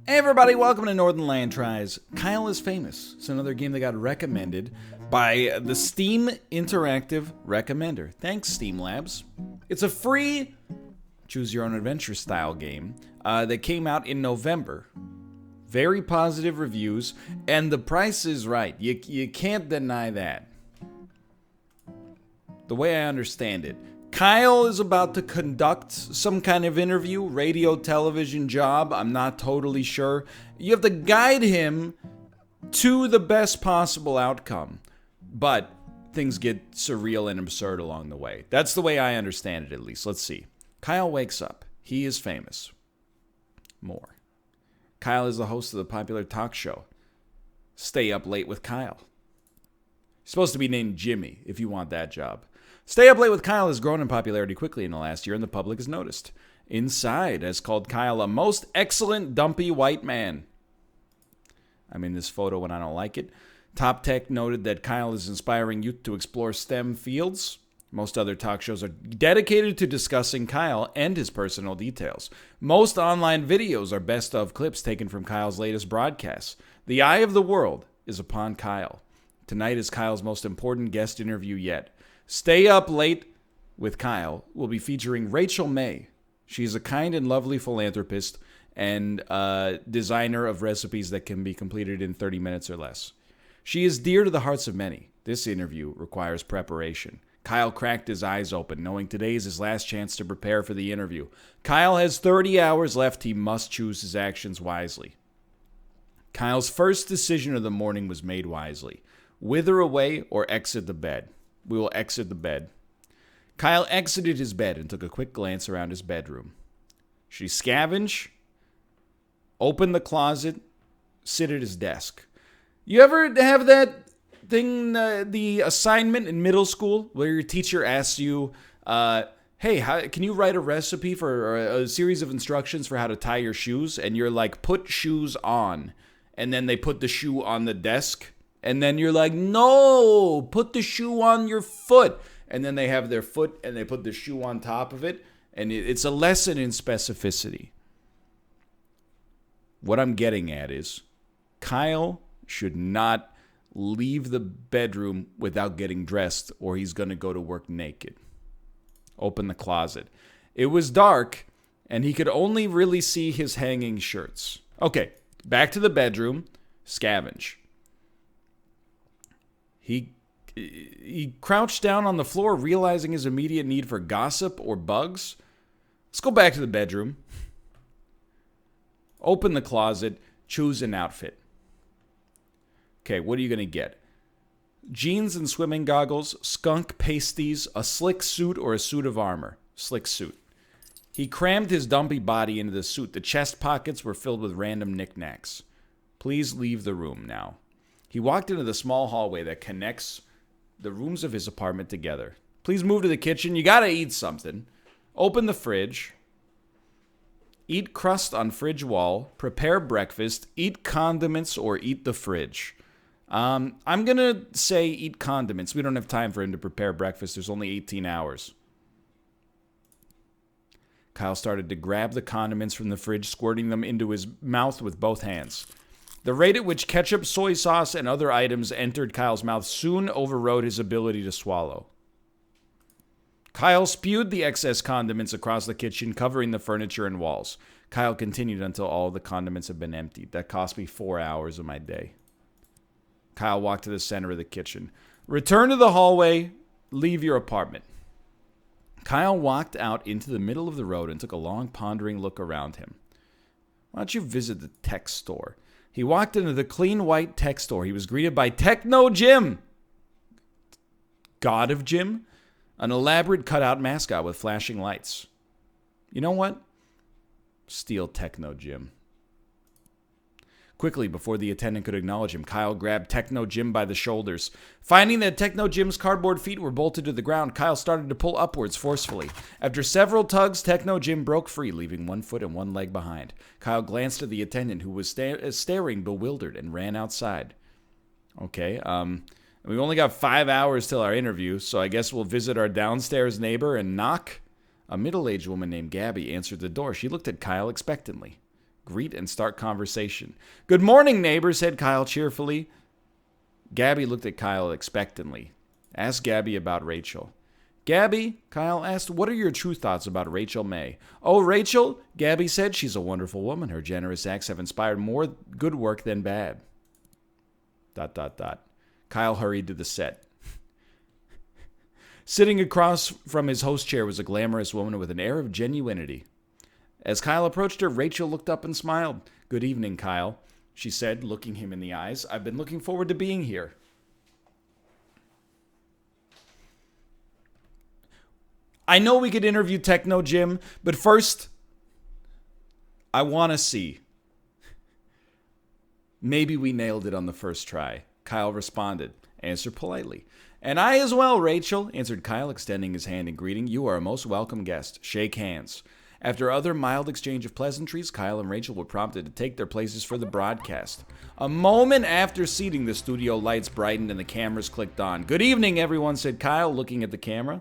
Hey everybody, welcome to Northernlion Tries. Kyle is Famous. It's another game that got recommended by the Steam Interactive Recommender. Thanks, Steam Labs. It's a free choose-your-own-adventure style game that came out in November. Very positive reviews, and the price is right. You can't deny that. The way I understand it, Kyle is about to conduct some kind of interview, radio, television job. I'm not totally sure. You have to guide him to the best possible outcome. But things get surreal and absurd along the way. That's the way I understand it, at least. Let's see. Kyle wakes up. He is famous. More. Kyle is the host of the popular talk show, Stay Up Late with Kyle. He's supposed to be named Jimmy, if you want that job. Stay Up Late with Kyle has grown in popularity quickly in the last year, and the public has noticed. Inside has called Kyle a most excellent dumpy white man. I'm in this photo and I don't like it. Top Tech noted that Kyle is inspiring youth to explore STEM fields. Most other talk shows are dedicated to discussing Kyle and his personal details. Most online videos are best of clips taken from Kyle's latest broadcasts. The eye of the world is upon Kyle. Tonight is Kyle's most important guest interview yet. Stay Up Late with Kyle will be featuring Rachel May. She's a kind and lovely philanthropist and designer of recipes that can be completed in 30 minutes or less. She is dear to the hearts of many. This interview requires preparation. Kyle cracked his eyes open, knowing today is his last chance to prepare for the interview. Kyle has 30 hours left. He must choose his actions wisely. Kyle's first decision of the morning was made wisely. Wither away or exit the bed. We will exit the bed. Kyle exited his bed and took a quick glance around his bedroom. Should he scavenge? Open the closet? Sit at his desk? You ever have that thing, the assignment in middle school, where your teacher asks you, hey, can you write a recipe for a series of instructions for how to tie your shoes? And you're like, put shoes on. And then they put the shoe on the desk. And then you're like, no, put the shoe on your foot. And then they have their foot and they put the shoe on top of it. And it's a lesson in specificity. What I'm getting at is Kyle should not leave the bedroom without getting dressed, or he's going to go to work naked. Open the closet. It was dark, and he could only really see his hanging shirts. Okay, back to the bedroom. Scavenge. He crouched down on the floor, realizing his immediate need for gossip or bugs. Let's go back to the bedroom. Open the closet. Choose an outfit. Okay, what are you going to get? Jeans and swimming goggles, skunk pasties, a slick suit, or a suit of armor? Slick suit. He crammed his dumpy body into the suit. The chest pockets were filled with random knickknacks. Please leave the room now. He walked into the small hallway that connects the rooms of his apartment together. Please move to the kitchen. You gotta eat something. Open the fridge. Eat crust on fridge wall. Prepare breakfast. Eat condiments or eat the fridge. I'm gonna say eat condiments. We don't have time for him to prepare breakfast. There's only 18 hours. Kyle started to grab the condiments from the fridge, squirting them into his mouth with both hands. The rate at which ketchup, soy sauce, and other items entered Kyle's mouth soon overrode his ability to swallow. Kyle spewed the excess condiments across the kitchen, covering the furniture and walls. Kyle continued until all the condiments had been emptied. That cost me 4 hours of my day. Kyle walked to the center of the kitchen. Return to the hallway. Leave your apartment. Kyle walked out into the middle of the road and took a long, pondering look around him. Why don't you visit the tech store? He walked into the clean white tech store. He was greeted by Techno Jim. God of Jim? An elaborate cutout mascot with flashing lights. You know what? Steal Techno Jim. Quickly, before the attendant could acknowledge him, Kyle grabbed Techno Jim by the shoulders. Finding that Techno Jim's cardboard feet were bolted to the ground, Kyle started to pull upwards forcefully. After several tugs, Techno Jim broke free, leaving one foot and one leg behind. Kyle glanced at the attendant, who was staring bewildered, and ran outside. Okay, we've only got 5 hours till our interview, so I guess we'll visit our downstairs neighbor and knock. A middle-aged woman named Gabby answered the door. She looked at Kyle expectantly. Greet and start conversation. Good morning, neighbor, said Kyle cheerfully. Gabby looked at Kyle expectantly. Ask Gabby about Rachel. Gabby, Kyle asked, what are your true thoughts about Rachel May? Oh, Rachel, Gabby said, she's a wonderful woman. Her generous acts have inspired more good work than bad. ... Kyle hurried to the set. Sitting across from his host chair was a glamorous woman with an air of genuinity. As Kyle approached her, Rachel looked up and smiled. Good evening, Kyle, she said, looking him in the eyes. I've been looking forward to being here. I know we could interview Techno Jim, but first, I want to see. Maybe we nailed it on the first try. Kyle responded. Answer politely. And I as well, Rachel, answered Kyle, extending his hand in greeting. You are a most welcome guest. Shake hands. After other mild exchange of pleasantries, Kyle and Rachel were prompted to take their places for the broadcast. A moment after seating, the studio lights brightened and the cameras clicked on. Good evening, everyone, said Kyle, looking at the camera.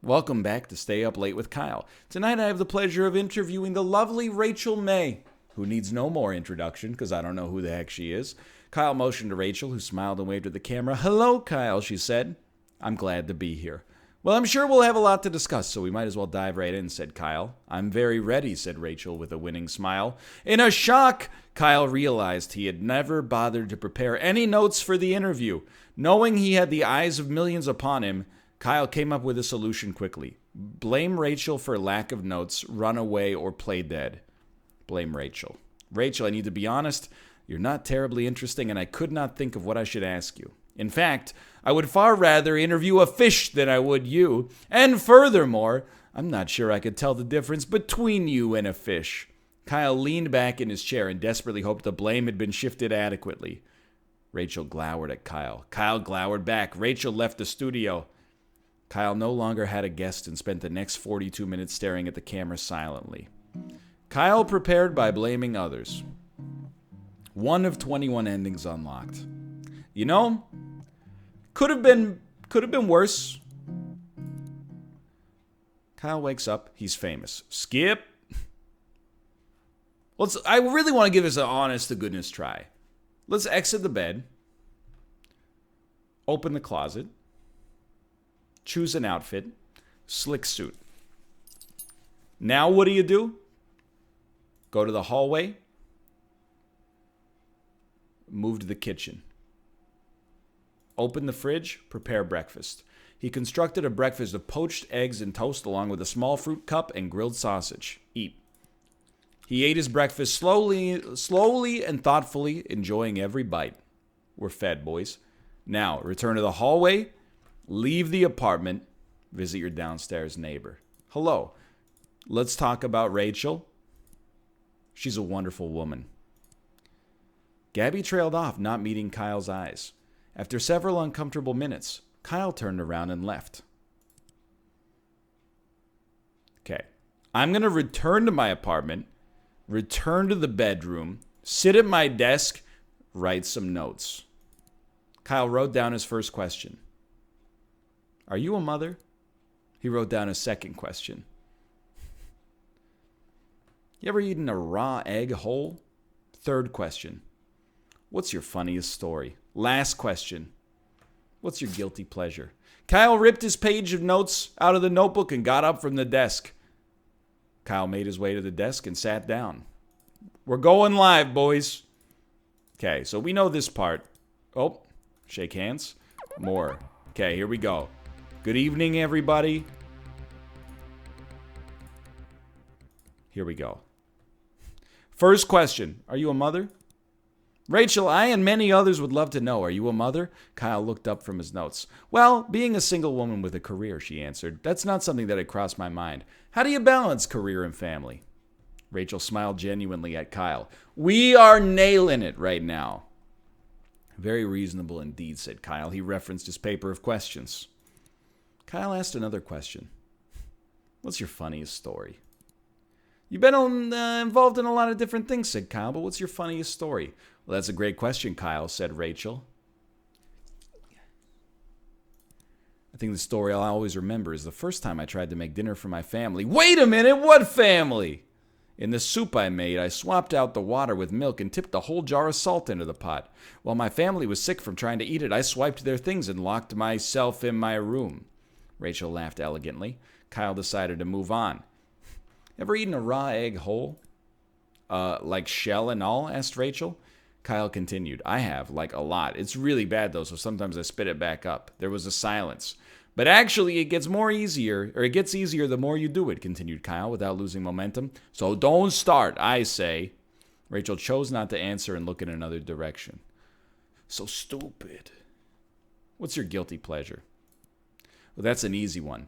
Welcome back to Stay Up Late with Kyle. Tonight I have the pleasure of interviewing the lovely Rachel May, who needs no more introduction because I don't know who the heck she is. Kyle motioned to Rachel, who smiled and waved at the camera. Hello, Kyle, she said. I'm glad to be here. Well, I'm sure we'll have a lot to discuss, so we might as well dive right in, said Kyle. I'm very ready, said Rachel with a winning smile. In a shock, Kyle realized he had never bothered to prepare any notes for the interview. Knowing he had the eyes of millions upon him, Kyle came up with a solution quickly. Blame Rachel for lack of notes, run away, or play dead. Blame Rachel. Rachel, I need to be honest, you're not terribly interesting, and I could not think of what I should ask you. In fact, I would far rather interview a fish than I would you. And furthermore, I'm not sure I could tell the difference between you and a fish. Kyle leaned back in his chair and desperately hoped the blame had been shifted adequately. Rachel glowered at Kyle. Kyle glowered back. Rachel left the studio. Kyle no longer had a guest and spent the next 42 minutes staring at the camera silently. Kyle prepared by blaming others. 1 of 21 endings unlocked. You know, could have been worse. Kyle wakes up. He's famous. Skip. I really want to give this an honest-to-goodness try. Let's exit the bed. Open the closet. Choose an outfit. Slick suit. Now what do? Go to the hallway. Move to the kitchen. Open the fridge, prepare breakfast. He constructed a breakfast of poached eggs and toast along with a small fruit cup and grilled sausage. Eat. He ate his breakfast slowly and thoughtfully, enjoying every bite. We're fed, boys. Now, return to the hallway, leave the apartment, visit your downstairs neighbor. Hello. Let's talk about Rachel. She's a wonderful woman. Gabby trailed off, not meeting Kyle's eyes. After several uncomfortable minutes, Kyle turned around and left. Okay. I'm going to return to my apartment, return to the bedroom, sit at my desk, write some notes. Kyle wrote down his first question. Are you a mother? He wrote down his second question. You ever eaten a raw egg whole? Third question. What's your funniest story? Last question. What's your guilty pleasure? Kyle ripped his page of notes out of the notebook and got up from the desk. Kyle made his way to the desk and sat down. We're going live, boys. Okay, so we know this part. Oh, shake hands. More. Okay, here we go. Good evening, everybody. Here we go. First question. Are you a mother? Rachel, I and many others would love to know, are you a mother? Kyle looked up from his notes. Well, being a single woman with a career, she answered. That's not something that had crossed my mind. How do you balance career and family? Rachel smiled genuinely at Kyle. We are nailing it right now. Very reasonable indeed, said Kyle. He referenced his paper of questions. Kyle asked another question. What's your funniest story? You've been involved in a lot of different things, said Kyle, but what's your funniest story? Well, that's a great question, Kyle, said Rachel. I think the story I'll always remember is the first time I tried to make dinner for my family. Wait a minute, what family? In the soup I made, I swapped out the water with milk and tipped the whole jar of salt into the pot. While my family was sick from trying to eat it, I swiped their things and locked myself in my room. Rachel laughed elegantly. Kyle decided to move on. Ever eaten a raw egg whole? Like shell and all? Asked Rachel. Kyle continued. I have, like a lot. It's really bad though, so sometimes I spit it back up. There was a silence. But actually, it gets easier the more you do it, continued Kyle without losing momentum. So don't start, I say. Rachel chose not to answer and look in another direction. So stupid. What's your guilty pleasure? Well, that's an easy one.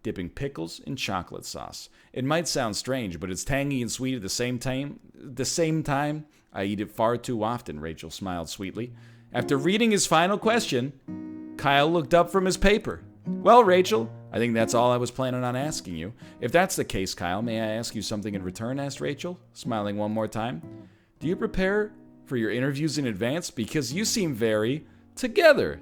Dipping pickles in chocolate sauce. It might sound strange, but it's tangy and sweet at the same time. I eat it far too often, Rachel smiled sweetly. After reading his final question, Kyle looked up from his paper. Well, Rachel, I think that's all I was planning on asking you. If that's the case, Kyle, may I ask you something in return? Asked Rachel, smiling one more time. Do you prepare for your interviews in advance? Because you seem very together.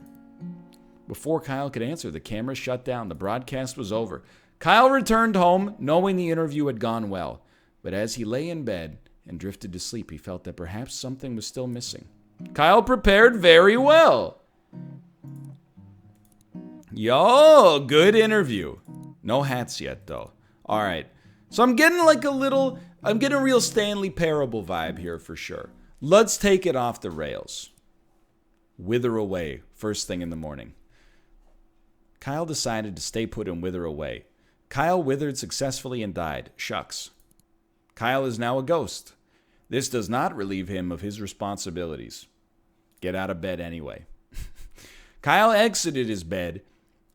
Before Kyle could answer, the camera shut down. The broadcast was over. Kyle returned home, knowing the interview had gone well. But as he lay in bed and drifted to sleep, he felt that perhaps something was still missing. Kyle prepared very well. Yo, good interview. No hats yet, though. All right. So I'm getting a real Stanley Parable vibe here for sure. Let's take it off the rails. Wither away, first thing in the morning. Kyle decided to stay put and wither away. Kyle withered successfully and died. Shucks. Kyle is now a ghost. This does not relieve him of his responsibilities. Get out of bed anyway. Kyle exited his bed,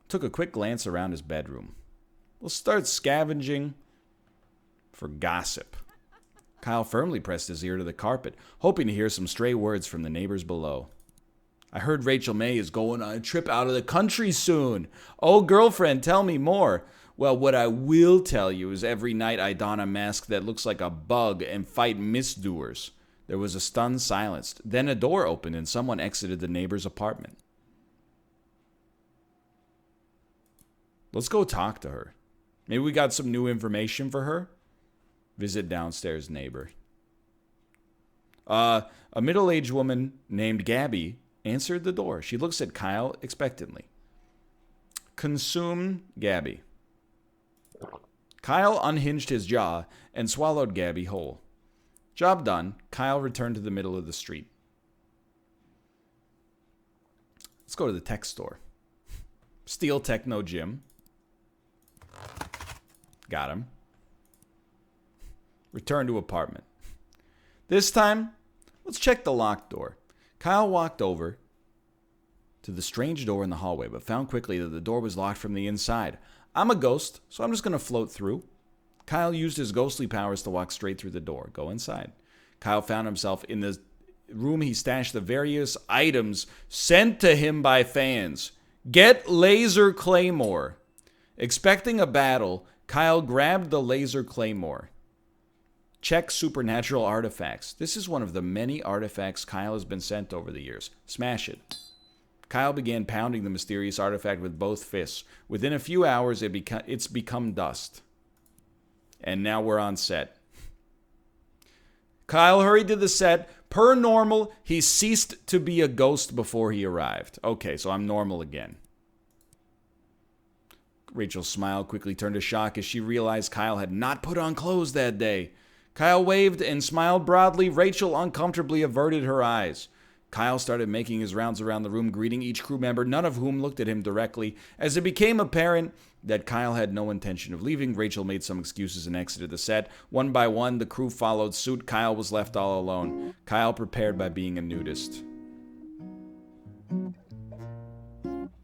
took a quick glance around his bedroom. We'll start scavenging for gossip. Kyle firmly pressed his ear to the carpet, hoping to hear some stray words from the neighbors below. I heard Rachel May is going on a trip out of the country soon. Oh, girlfriend, tell me more. Well, what I will tell you is every night I don a mask that looks like a bug and fight misdoers. There was a stunned silence. Then a door opened and someone exited the neighbor's apartment. Let's go talk to her. Maybe we got some new information for her. Visit downstairs neighbor. A middle-aged woman named Gabby answered the door. She looks at Kyle expectantly. Consume Gabby. Kyle unhinged his jaw and swallowed Gabby whole. Job done. Kyle returned to the middle of the street. Let's go to the tech store. Steel Techno Gym. Got him. Return to apartment. This time, let's check the locked door. Kyle walked over to the strange door in the hallway, but found quickly that the door was locked from the inside. I'm a ghost, so I'm just going to float through. Kyle used his ghostly powers to walk straight through the door. Go inside. Kyle found himself in the room he stashed the various items sent to him by fans. Get Laser Claymore. Expecting a battle, Kyle grabbed the Laser Claymore. Check supernatural artifacts. This is one of the many artifacts Kyle has been sent over the years. Smash it. Kyle began pounding the mysterious artifact with both fists. Within a few hours, it's become dust. And now we're on set. Kyle hurried to the set. Per normal, he ceased to be a ghost before he arrived. Okay, so I'm normal again. Rachel's smile quickly turned to shock as she realized Kyle had not put on clothes that day. Kyle waved and smiled broadly. Rachel uncomfortably averted her eyes. Kyle started making his rounds around the room, greeting each crew member, none of whom looked at him directly. As it became apparent that Kyle had no intention of leaving, Rachel made some excuses and exited the set. One by one, the crew followed suit. Kyle was left all alone. Kyle prepared by being a nudist.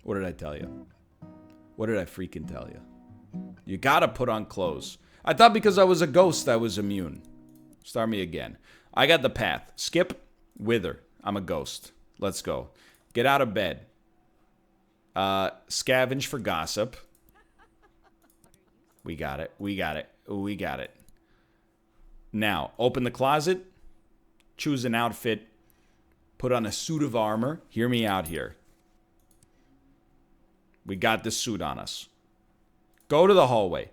What did I tell you? What did I freaking tell you? You gotta put on clothes. I thought because I was a ghost, I was immune. Start me again. I got the path. Skip, wither. I'm a ghost. Let's go. Get out of bed. Scavenge for gossip. We got it. We got it. We got it. Now, open the closet. Choose an outfit. Put on a suit of armor. Hear me out here. We got this suit on us. Go to the hallway.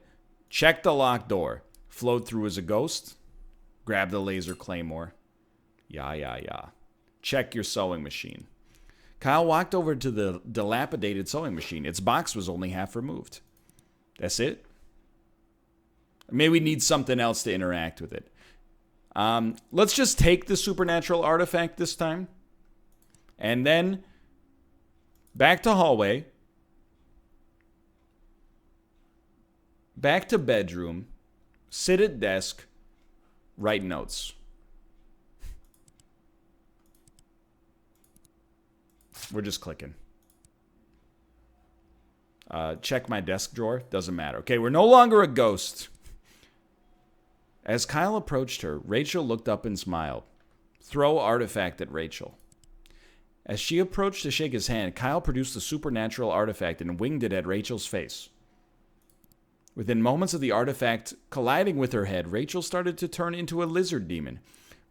Check the locked door. Float through as a ghost. Grab the laser claymore. Yeah. Check your sewing machine. Kyle walked over to the dilapidated sewing machine. Its box was only half removed. That's it? Maybe we need something else to interact with it. Let's just take the supernatural artifact this time. And then back to hallway. Back to bedroom. Sit at desk. Write notes. We're just clicking. Check my desk drawer. Doesn't matter. Okay, we're no longer a ghost. As Kyle approached her, Rachel looked up and smiled. Throw artifact at Rachel. As she approached to shake his hand, Kyle produced the supernatural artifact and winged it at Rachel's face. Within moments of the artifact colliding with her head, Rachel started to turn into a lizard demon.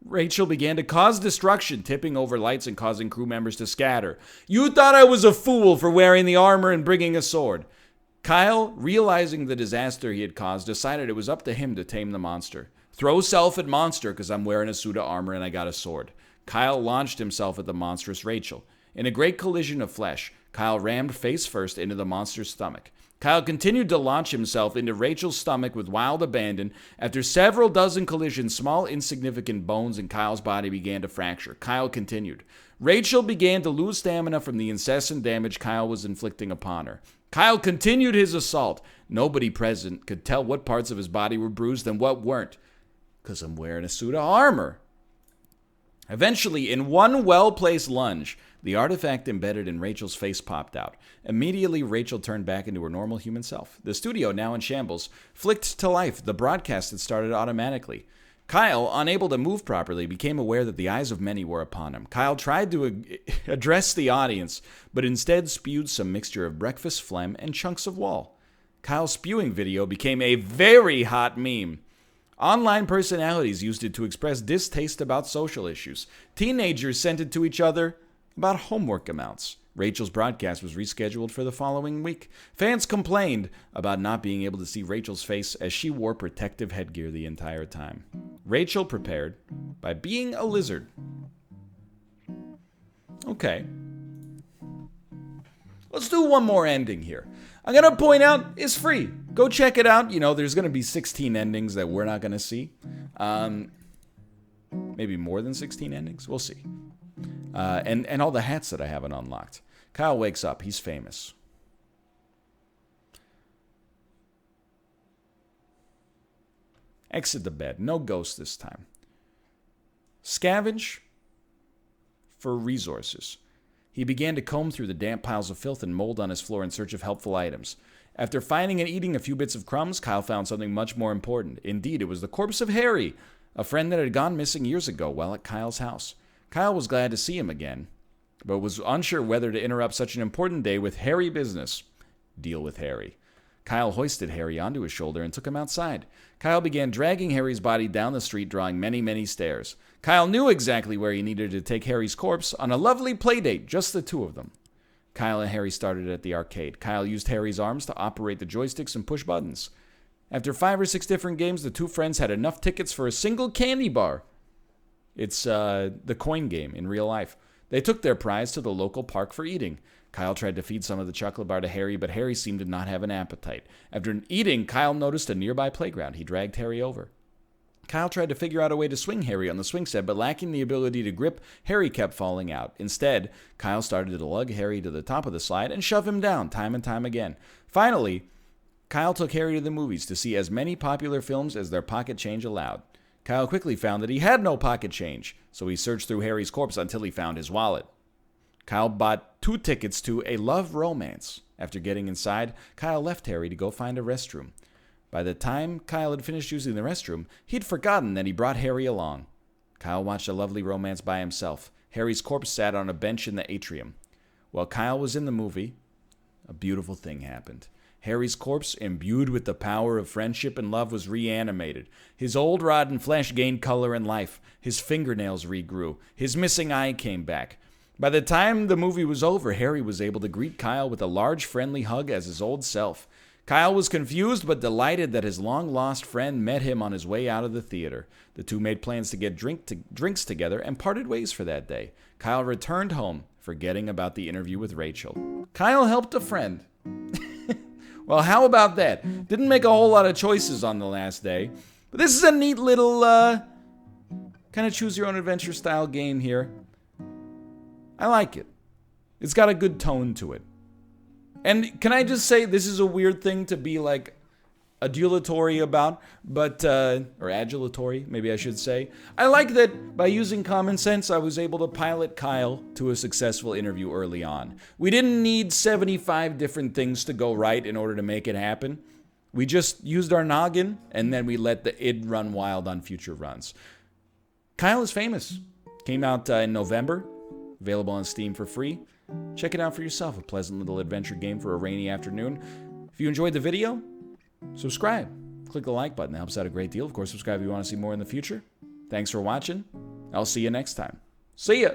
Rachel began to cause destruction, tipping over lights and causing crew members to scatter. You thought I was a fool for wearing the armor and bringing a sword. Kyle, realizing the disaster he had caused, decided it was up to him to tame the monster. Throw self at monster because I'm wearing a suit of armor and I got a sword. Kyle launched himself at the monstrous Rachel. In a great collision of flesh, Kyle rammed face first into the monster's stomach. Kyle continued to launch himself into Rachel's stomach with wild abandon. After several dozen collisions, small insignificant bones in Kyle's body began to fracture. Kyle continued. Rachel began to lose stamina from the incessant damage Kyle was inflicting upon her. Kyle continued his assault. Nobody present could tell what parts of his body were bruised and what weren't. Because I'm wearing a suit of armor. Eventually, in one well-placed lunge, the artifact embedded in Rachel's face popped out. Immediately, Rachel turned back into her normal human self. The studio, now in shambles, flicked to life. The broadcast had started automatically. Kyle, unable to move properly, became aware that the eyes of many were upon him. Kyle tried to address the audience, but instead spewed some mixture of breakfast phlegm and chunks of wall. Kyle's spewing video became a very hot meme. Online personalities used it to express distaste about social issues. Teenagers sent it to each other about homework amounts. Rachel's broadcast was rescheduled for the following week. Fans complained about not being able to see Rachel's face as she wore protective headgear the entire time. Rachel prepared by being a lizard. Okay. Let's do one more ending here. I'm going to point out it's free. Go check it out. You know, there's going to be 16 endings that we're not going to see. Maybe more than 16 endings. We'll see. And all the hats that I haven't unlocked. Kyle wakes up. He's famous. Exit the bed. No ghost this time. Scavenge for resources. He began to comb through the damp piles of filth and mold on his floor in search of helpful items. After finding and eating a few bits of crumbs, Kyle found something much more important. Indeed, it was the corpse of Harry, a friend that had gone missing years ago while at Kyle's house. Kyle was glad to see him again, but was unsure whether to interrupt such an important day with Harry business. Deal with Harry. Kyle hoisted Harry onto his shoulder and took him outside. Kyle began dragging Harry's body down the street, drawing many, many stairs. Kyle knew exactly where he needed to take Harry's corpse on a lovely play date, just the two of them. Kyle and Harry started at the arcade. Kyle used Harry's arms to operate the joysticks and push buttons. After 5 or 6 different games, the two friends had enough tickets for a single candy bar. It's the coin game in real life. They took their prize to the local park for eating. Kyle tried to feed some of the chocolate bar to Harry, but Harry seemed to not have an appetite. After eating, Kyle noticed a nearby playground. He dragged Harry over. Kyle tried to figure out a way to swing Harry on the swing set, but lacking the ability to grip, Harry kept falling out. Instead, Kyle started to lug Harry to the top of the slide and shove him down time and time again. Finally, Kyle took Harry to the movies to see as many popular films as their pocket change allowed. Kyle quickly found that he had no pocket change, so he searched through Harry's corpse until he found his wallet. Kyle bought 2 tickets to A Love Romance. After getting inside, Kyle left Harry to go find a restroom. By the time Kyle had finished using the restroom, he'd forgotten that he brought Harry along. Kyle watched A Lovely Romance by himself. Harry's corpse sat on a bench in the atrium. While Kyle was in the movie, a beautiful thing happened. Harry's corpse, imbued with the power of friendship and love, was reanimated. His old rotten flesh gained color and life. His fingernails regrew. His missing eye came back. By the time the movie was over, Harry was able to greet Kyle with a large, friendly hug as his old self. Kyle was confused but delighted that his long-lost friend met him on his way out of the theater. The two made plans to get drinks together and parted ways for that day. Kyle returned home, forgetting about the interview with Rachel. Kyle helped a friend. Well, how about that? Didn't make a whole lot of choices on the last day, but this is a neat little kind of choose-your-own-adventure style game here. I like it. It's got a good tone to it. And can I just say, this is a weird thing to be like adulatory about, but, or adulatory, maybe I should say. I like that by using common sense, I was able to pilot Kyle to a successful interview early on. We didn't need 75 different things to go right in order to make it happen. We just used our noggin, and then we let the id run wild on future runs. Kyle is famous. Came out in November. Available on Steam for free. Check it out for yourself. A pleasant little adventure game for a rainy afternoon. If you enjoyed the video, subscribe. Click the like button. That helps out a great deal. Of course, subscribe if you want to see more in the future. Thanks for watching. I'll see you next time. See ya!